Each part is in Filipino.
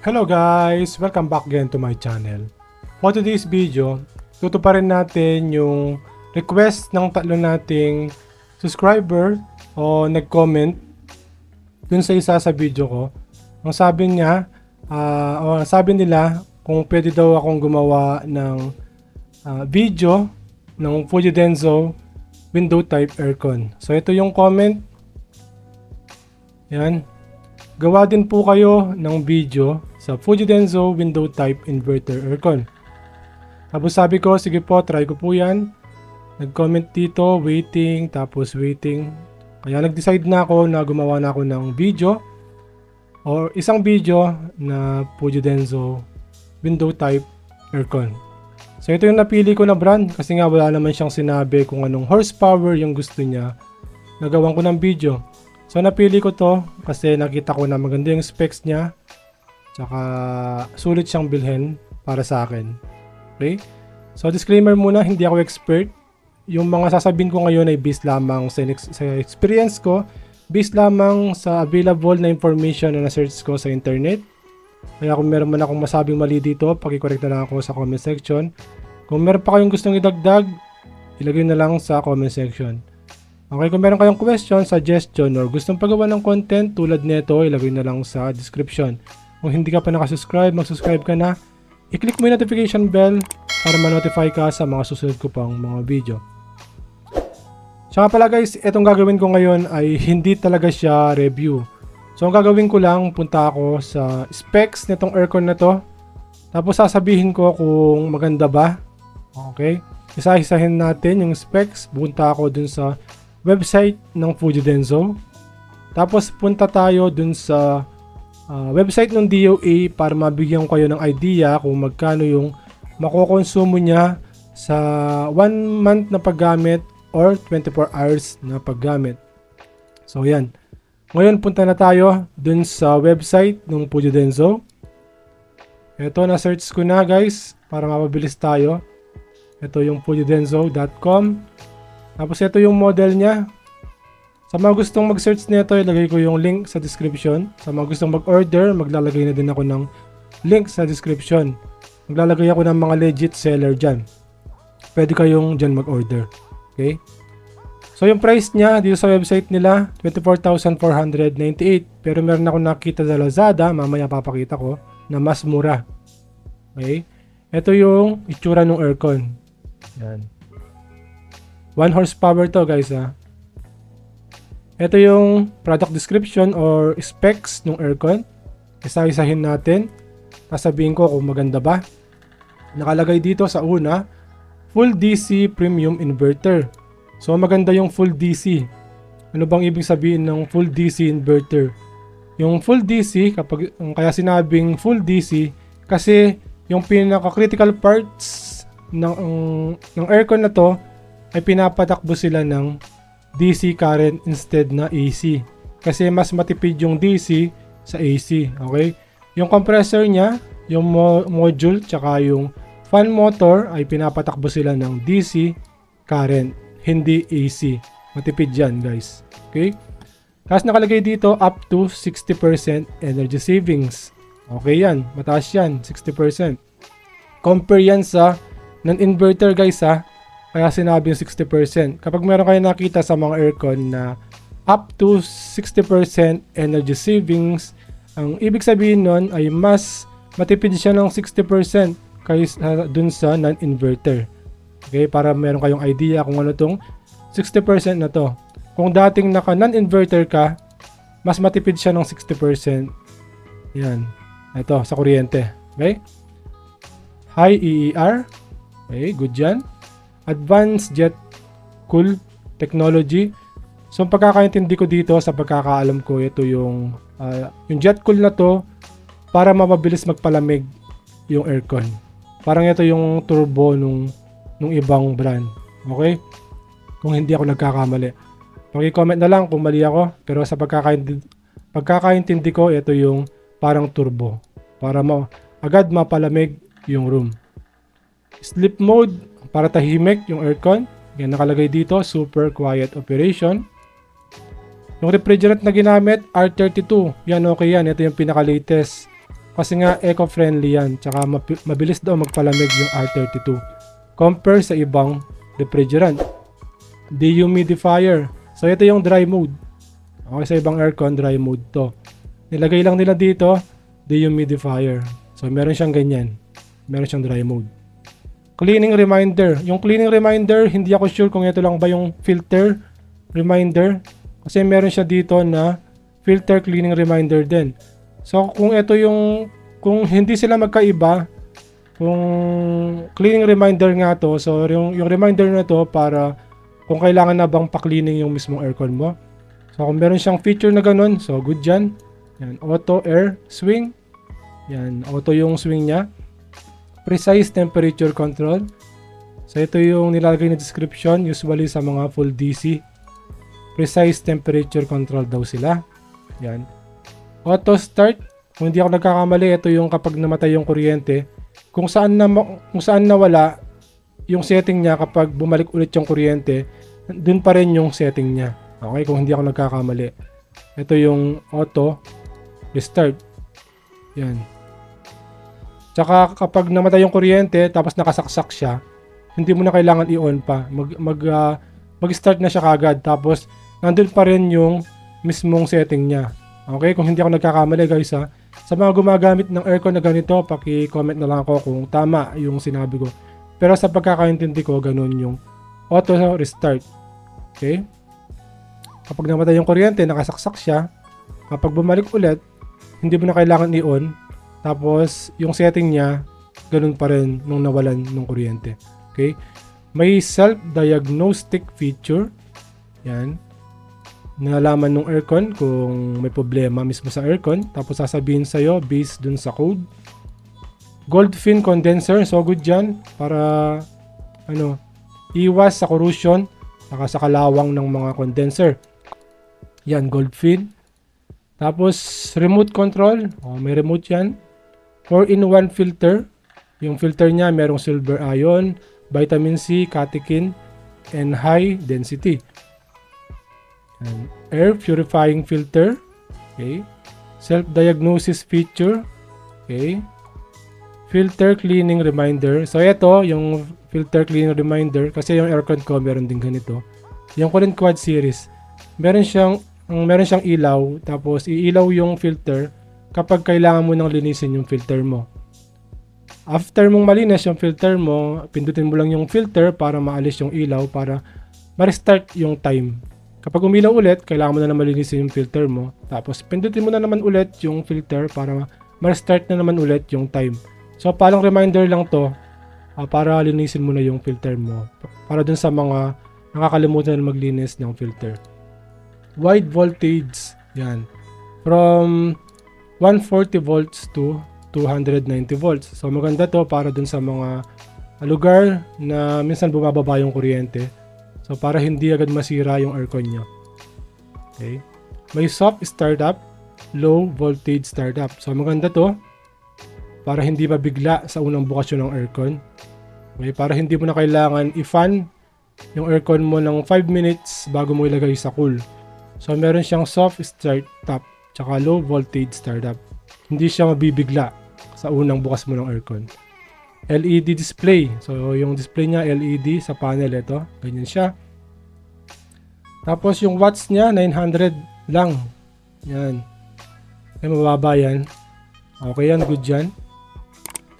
Hello guys! Welcome back again to my channel. For today's video, tutuparin natin yung request ng tatlo nating subscriber o nag-comment dun sa isa sa video ko. Ang sabi niya, sabi nila kung pwede daw akong gumawa ng video ng Fuji Denso window type aircon. So ito yung comment. Yan. Gawa din po kayo ng video sa Fuji Denso window type inverter aircon. Tapos sabi ko, sige po, try ko po yan. Nag-comment dito, waiting, tapos waiting. Kaya nag-decide na ako na gumawa na ako ng video or isang video na Fuji Denso window type aircon. So ito yung napili ko na brand kasi nga wala naman siyang sinabi kung anong horsepower yung gusto niya. Nagawan ko ng video. So napili ko to kasi nakita ko na maganda yung specs niya. Tsaka sulit siyang bilhin para sa akin. Okay? So disclaimer muna, hindi ako expert. Yung mga sasabihin ko ngayon ay based lamang sa experience ko, based lamang sa available na information na na-search ko sa internet. Kaya kung meron man akong masabing mali dito, paki-correct na lang ako sa comment section. Kung meron pa kayong gustong idagdag, ilagay na lang sa comment section. Okay, kung meron kayong question, suggestion, or gustong pagawa ng content tulad nito, ilagay na lang sa description. Kung hindi ka pa nakasubscribe, mag-subscribe ka na. I-click mo yung notification bell para ma-notify ka sa mga susunod ko pang mga video. Tsaka pala guys, itong gagawin ko ngayon ay hindi talaga siya review. So ang gagawin ko lang, punta ako sa specs nitong aircon na to. Tapos sasabihin ko kung maganda ba. Okay? Isa-isahin natin yung specs. Punta ako dun sa website ng Fuji Denso. Tapos punta tayo dun sa website ng DOA para mabigyan ko kayo ng idea kung magkano yung makokonsumo niya sa 1 month na paggamit or 24 hours na paggamit. So yan. Ngayon punta na tayo dun sa website ng Fuji Denso. Ito na-search ko na guys para mapabilis tayo. Ito yung fujidenso.com. Tapos ito yung model niya. Sa mga gustong mag-search nito, ilagay ko yung link sa description. Sa mga gustong mag-order, maglalagay na din ako ng link sa description. Maglalagay ako ng mga legit seller dyan. Pwede kayong dyan mag-order. Okay? So yung price niya dito sa website nila, 24,498. Pero meron ako nakita sa Lazada, mamaya papakita ko, na mas mura. Okay? Ito yung itsura ng aircon. Yan. 1 horsepower to guys ha. Ito yung product description or specs ng aircon. Isa-isahin natin. Sasabihin ko kung maganda ba. Nakalagay dito sa una, full DC premium inverter. So maganda yung full DC. Ano bang ibig sabihin ng full DC inverter? Yung full DC, kaya sinabing full DC, kasi yung pinaka-critical parts ng aircon na to ay pinapatakbo sila ng DC current instead na AC. Kasi mas matipid yung DC sa AC. Okay? Yung compressor niya, yung module, tsaka yung fan motor ay pinapatakbo sila ng DC current, hindi AC. Matipid yan guys. Okay? Tapos nakalagay dito up to 60% energy savings. Okay yan. Mataas yan. 60%. Compare yan sa non-inverter guys ha. Kaya sinabing 60%. Kapag meron kayo nakita sa mga aircon na up to 60% energy savings, ang ibig sabihin nun ay mas matipid siya ng 60% kaysa dun sa non-inverter. Okay, para meron kayong idea kung ano tong 60% na to. Kung dating naka non-inverter ka, mas matipid siya ng 60%. Yan. Ito, sa kuryente. Okay? High EER. Okay, good yan. Advanced Jet Cool Technology. So, ang pagkakaintindi ko dito, sa pagkakaalam ko, ito yung Jet Cool na to para mapabilis magpalamig yung aircon. Parang ito yung turbo nung ibang brand. Okay? Kung hindi ako nagkakamali. Paki-comment na lang kung mali ako. Pero sa pagkakaintindi ko, ito yung parang turbo. Para agad mapalamig yung room. Sleep mode, para tahimik yung aircon. Yan nakalagay dito, super quiet operation. Yung refrigerant na ginamit, R32. Yan, okay yan. Ito yung pinaka-latest Kasi nga eco-friendly yan. Tsaka mabilis daw magpalamig yung R32 compare sa ibang refrigerant. Dehumidifier. So ito yung dry mode. Okay, sa ibang aircon, dry mode to. Nilagay lang nila dito, dehumidifier. So meron siyang ganyan. Meron siyang dry mode. Cleaning reminder. Yung cleaning reminder, hindi ako sure kung ito lang ba yung filter reminder. Kasi meron siya dito na filter cleaning reminder din. So kung ito yung, kung hindi sila magkaiba, kung cleaning reminder nga to, so yung reminder na to para kung kailangan na bang pa-cleaning yung mismong aircon mo. So kung meron siyang feature na ganun, so good dyan. Yan, auto air swing. Yan, auto yung swing niya. Precise temperature control. So ito yung nilalagay na description, usually sa mga full DC. Precise temperature control daw sila. Yan. Auto start. Kung hindi ako nagkakamali, ito yung kapag namatay yung kuryente, kung saan nawala yung setting niya kapag bumalik ulit yung kuryente, dun pa rin yung setting niya. Okay, kung hindi ako nagkakamali. Ito yung auto restart. Yan. Tsaka kapag namatay yung kuryente tapos nakasaksak siya, hindi mo na kailangan i-on pa. Mag-start na siya kagad tapos nandun pa rin yung mismong setting niya. Okay, kung hindi ako nagkakamali guys ha. Sa mga gumagamit ng aircon na ganito, paki-comment na lang ako kung tama yung sinabi ko. Pero sa pagkakaintindi ko, ganun yung auto restart. Okay? Kapag namatay yung kuryente, nakasaksak siya. Kapag bumalik ulit, hindi mo na kailangan i-on. Tapos, yung setting niya, ganun pa rin nung nawalan ng kuryente. Okay? May self-diagnostic feature. Yan. Nalaman ng aircon kung may problema mismo sa aircon. Tapos, sasabihin sa'yo based dun sa code. Goldfin condenser. So, good dyan. Para, iwas sa corrosion. Saka sa kalawang ng mga condenser. Yan, Goldfin. Tapos, remote control. May remote yan. 4-in-1 filter. Yung filter niya, merong silver ion, vitamin C, catechin, and high density. And air purifying filter. Okay. Self-diagnosis feature. Okay. Filter cleaning reminder. So, ito, yung filter cleaning reminder. Kasi yung aircon ko, meron din ganito. Yung Corin Quad series. Meron siyang ilaw, tapos iilaw yung filter kapag kailangan mo nang linisin yung filter mo. After mong malinis yung filter mo, pindutin mo lang yung filter para maalis yung ilaw para ma-restart yung time. Kapag umilaw ulit, kailangan mo na naman linisin yung filter mo. Tapos pindutin mo na naman ulit yung filter para ma-restart na naman ulit yung time. So parang reminder lang to para linisin mo na yung filter mo. Para dun sa mga nakakalimutan na maglinis ng filter. Wide voltage, yan. From 140 volts to 290 volts. So maganda to para dun sa mga lugar na minsan bumababa yung kuryente. So para hindi agad masira yung aircon nyo. Okay. May soft startup, low voltage startup. So maganda to para hindi mabigla sa unang bukasyon ng aircon. Okay. Para hindi mo na kailangan i-fan yung aircon mo ng 5 minutes bago mo ilagay sa cool. So, meron siyang soft startup tsaka low voltage startup. Hindi siya mabibigla sa unang bukas mo ng aircon. LED display. So, yung display niya LED sa panel ito. Ganyan siya. Tapos, yung watts niya 900 lang. Yan. Ay, mababa yan. Okay yan. Good yan.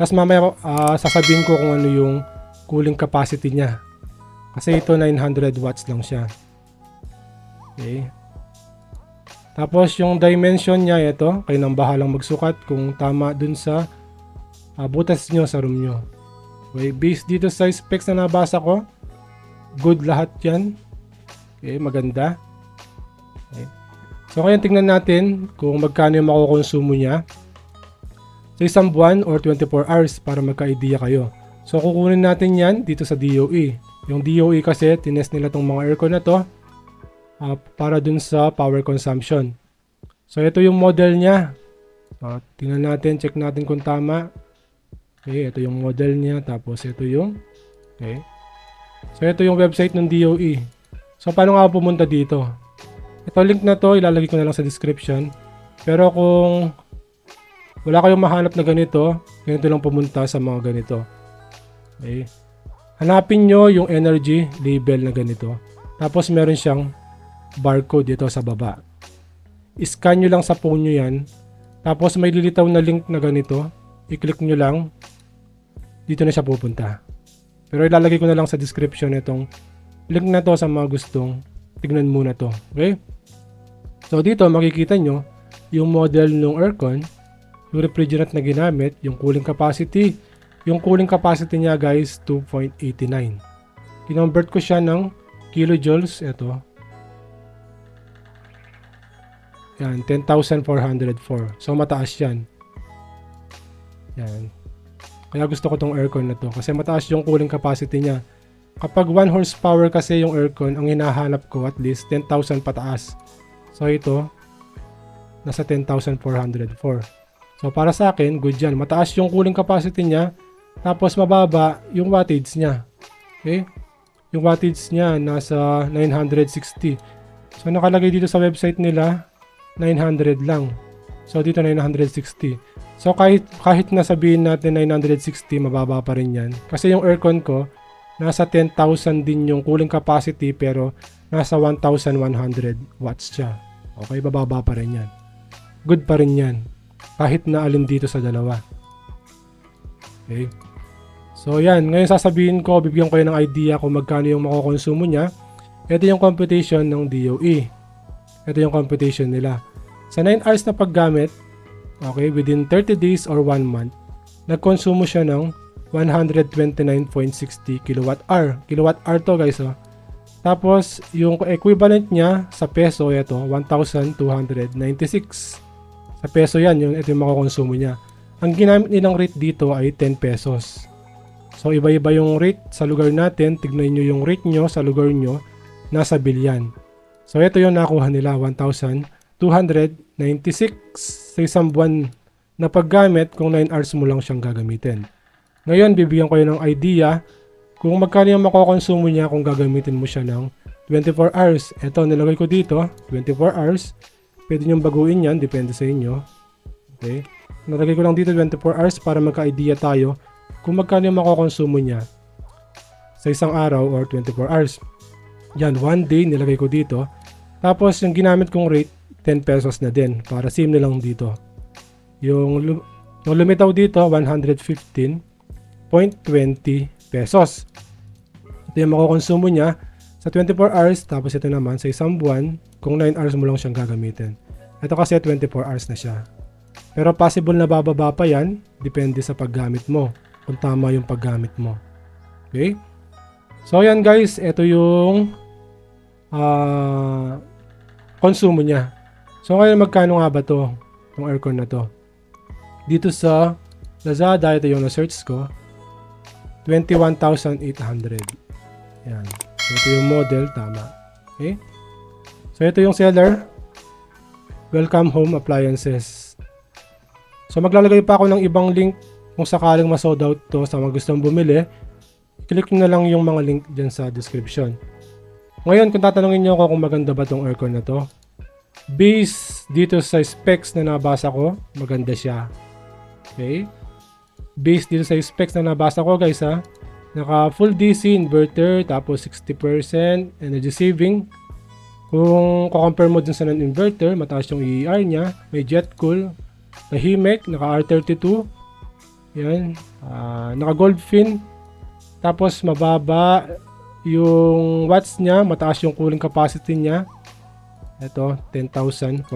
Tapos, mamaya sasabihin ko kung ano yung cooling capacity niya. Kasi ito 900 watts lang siya. Okay. Tapos yung dimension niya ito, kayo nang bahalang magsukat kung tama dun sa butas nyo sa room nyo. Okay, based dito sa specs na nabasa ko, good lahat yan. Okay, maganda. Okay. So ngayon tingnan natin kung magkano yung makukonsumo niya sa isang buwan or 24 hours para magka-idea kayo. So kukunin natin yan dito sa DOE. Yung DOE kasi, tinest nila tong mga aircon na to para dun sa power consumption. So, ito yung model niya. Tingnan natin, check natin kung tama. Okay, ito yung model niya. Tapos, ito yung... Okay. So, ito yung website ng DOE. So, paano nga pumunta dito? Ito link na to, ilalagay ko na lang sa description. Pero kung wala kayong mahanap na ganito, ganito lang pumunta sa mga ganito. Okay? Hanapin nyo yung energy label na ganito. Tapos meron siyang barcode dito sa baba. I-scan nyo lang sa phone nyo yan. Tapos may lilitaw na link na ganito. I-click nyo lang. Dito na siya pupunta. Pero ilalagay ko na lang sa description itong link na to sa mga gustong tignan muna to. Okay? So dito makikita nyo yung model ng aircon, yung refrigerant na ginamit, yung cooling capacity. Yung cooling capacity niya guys, 2.89. Kinonvert ko siya ng kilojoules. Ito. Yan, 10,404. So mataas yan. Yan. Kaya gusto ko tong aircon na to kasi mataas yung cooling capacity niya. Kapag 1 horsepower kasi yung aircon, ang hinahanap ko at least 10,000 pataas. So ito, nasa 10,404. So para sa akin, good yan. Mataas yung cooling capacity niya, tapos mababa yung wattage niya. Okay? Yung wattage niya nasa 960. So nakalagay dito sa website nila, 900 lang. So dito 960. So kahit nasabihin natin 960, mababa pa rin yan. Kasi yung aircon ko, nasa 10,000 din yung cooling capacity pero nasa 1,100 watts siya. Okay, bababa pa rin yan. Good pa rin yan. Kahit na alin dito sa dalawa. Okay. So yan, ngayon sasabihin ko, bibigyan ko ng idea kung magkano yung makokonsumo niya. Ito yung computation ng DOE. Ito yung computation nila. Sa 9 hours na paggamit, okay, within 30 days or 1 month, nagkonsumo siya ng 129.60 kWh. Kilowatt-hour to guys. Oh. Tapos, yung equivalent niya sa peso, ito, 1,296. Sa peso yan, ito yung makokonsumo niya. Ang ginamit nilang rate dito ay 10 pesos. So, iba-iba yung rate sa lugar natin. Tignan nyo yung rate nyo sa lugar nyo. Nasa bilyan. So, ito yung nakuha nila, 1,296 sa isang buwan na paggamit kung 9 hours mo lang siyang gagamitin. Ngayon, bibigyan ko yun ng idea kung magkano yung makokonsumo niya kung gagamitin mo siya ng 24 hours. Ito, nilagay ko dito, 24 hours. Pwede nyo baguhin yan, depende sa inyo. Okay. Nilagay ko lang dito 24 hours para magka-idea tayo kung magkano yung makokonsumo niya sa isang araw or 24 hours. Yan, 1 day nilagay ko dito. Tapos yung ginamit kong rate, 10 pesos na din para same na lang dito. Yung lumitaw dito, 115.20 pesos. Ito yung makokonsumo niya sa 24 hours. Tapos ito naman sa isang buwan kung 9 hours mo lang siyang gagamitin. Ito kasi 24 hours na siya. Pero possible na bababa pa yan, depende sa paggamit mo. Kung tama yung paggamit mo. Okay? So yan guys, ito yung konsumo niya. So ngayon magkano nga ba to? Yung aircon na to. Dito sa Lazada, ito yung na-search ko. 21,800. Yan. So ito yung model, tama. Okay? So ito yung seller. Welcome Home Appliances. So maglalagay pa ako ng ibang link kung sakaling ma-sold out to sa mga gustong bumili. Click nyo na lang yung mga link dyan sa description. Ngayon, kung tatanungin nyo ako kung maganda ba tong aircon na to, based dito sa specs na nabasa ko, maganda siya. Okay? Based dito sa specs na nabasa ko guys ha, naka full DC inverter, tapos 60% energy saving. Kung compare mo dun sa non-inverter, mataas yung EER niya, may jet cool, tahimik, naka R32, yan, naka gold fin, tapos mababa yung watts niya, mataas yung cooling capacity niya. Ito, 10,404.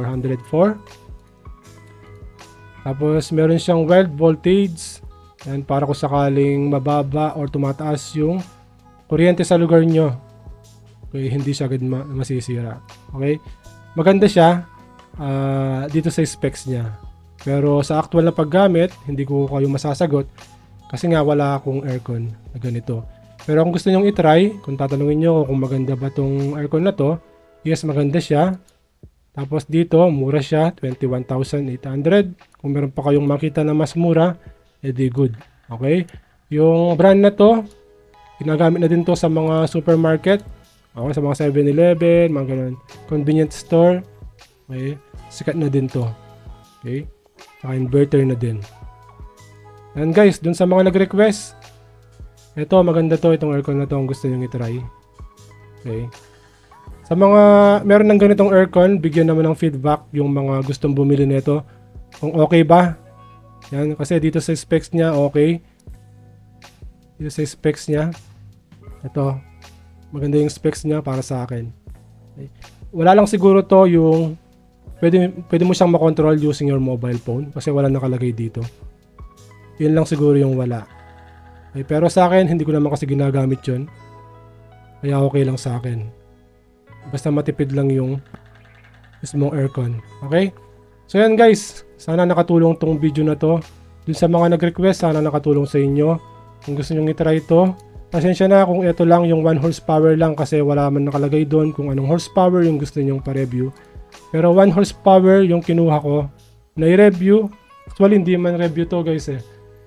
Tapos meron siyang wild voltage. Yan, para kung sakaling mababa or tumataas yung kuryente sa lugar nyo. Okay, hindi siya agad masisira. Okay? Maganda siya dito sa specs niya. Pero sa actual na paggamit, hindi ko kayo masasagot kasi nga wala akong aircon na ganito. Pero kung gusto nyong itry, kung tatanungin nyo kung maganda ba tong aircon na to, yes, maganda siya. Tapos dito, mura siya, 21,800. Kung meron pa kayong makita na mas mura, edi good. Okay? Yung brand na to, ginagamit na din to sa mga supermarket. Okay, sa mga 7-Eleven, mga ganun. Convenience store. Okay? Sikat na din to. Okay? Saka inverter na din. And guys, dun sa mga nag-request, ito maganda to, itong aircon na to ang gusto nyo i-try. Okay. Sa mga meron ng ganitong aircon, bigyan naman ng feedback yung mga gustong bumili nito. Kung okay ba? Yan, kasi dito sa specs niya, okay. Dito sa specs niya, ito, maganda yung specs niya para sa akin. Okay. Wala lang siguro to yung pwede mo siyang makontrol using your mobile phone kasi wala nakalagay dito. Yun lang siguro yung wala. Okay, pero sa akin, hindi ko naman kasi ginagamit yun. Kaya okay lang sa akin. Basta matipid lang yung mismong aircon. Okay? So yan guys, sana nakatulong tong video na to. Dun sa mga nag-request, sana nakatulong sa inyo. Kung gusto nyo i-try ito, pasensya na kung ito lang yung 1 horsepower lang kasi wala man nakalagay doon kung anong horsepower yung gusto nyong pa-review. Pero 1 horsepower yung kinuha ko na i-review. Actually, hindi man review to guys eh.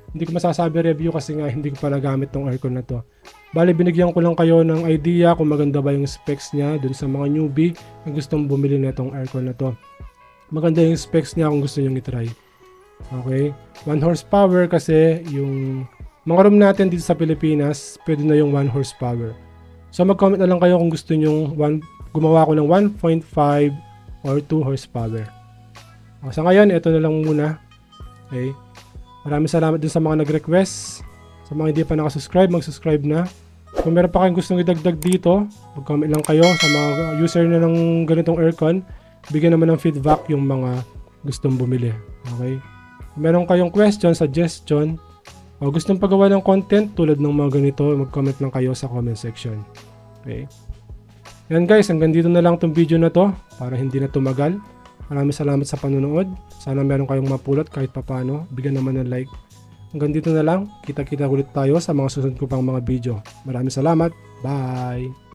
Hindi ko masasabi review kasi nga hindi ko pa nagamit tong aircon na to. Bale, binigyan ko lang kayo ng idea kung maganda ba yung specs niya dun sa mga newbie na gustong bumili na tong aircon na to. Maganda yung specs niya kung gusto nyo i-try. Okay? 1 horsepower kasi yung mga room natin dito sa Pilipinas, pwede na yung 1 horsepower. So mag-comment na lang kayo kung gusto nyo gumawa ko ng 1.5 or 2 horsepower. Sa ngayon, ito na lang muna. Okay? Maraming salamat din sa mga nag-request. Sa mga hindi pa nakasubscribe, mag-subscribe na. Kung meron pa kayong gustong idagdag dito, mag-comment lang kayo sa mga user na ng ganitong aircon. Bigyan naman ng feedback yung mga gustong bumili. Okay? Kung meron kayong question, suggestion, o gustong pagawa ng content tulad ng mga ganito, mag-comment lang kayo sa comment section. Okay? Yan guys, hanggang dito na lang itong video na to para hindi na tumagal. Maraming salamat sa panonood. Sana meron kayong mapulot kahit papano. Bigyan naman ng like. Hanggang dito na lang. Kita-kita ulit tayo sa mga susunod ko pang mga video. Maraming salamat. Bye!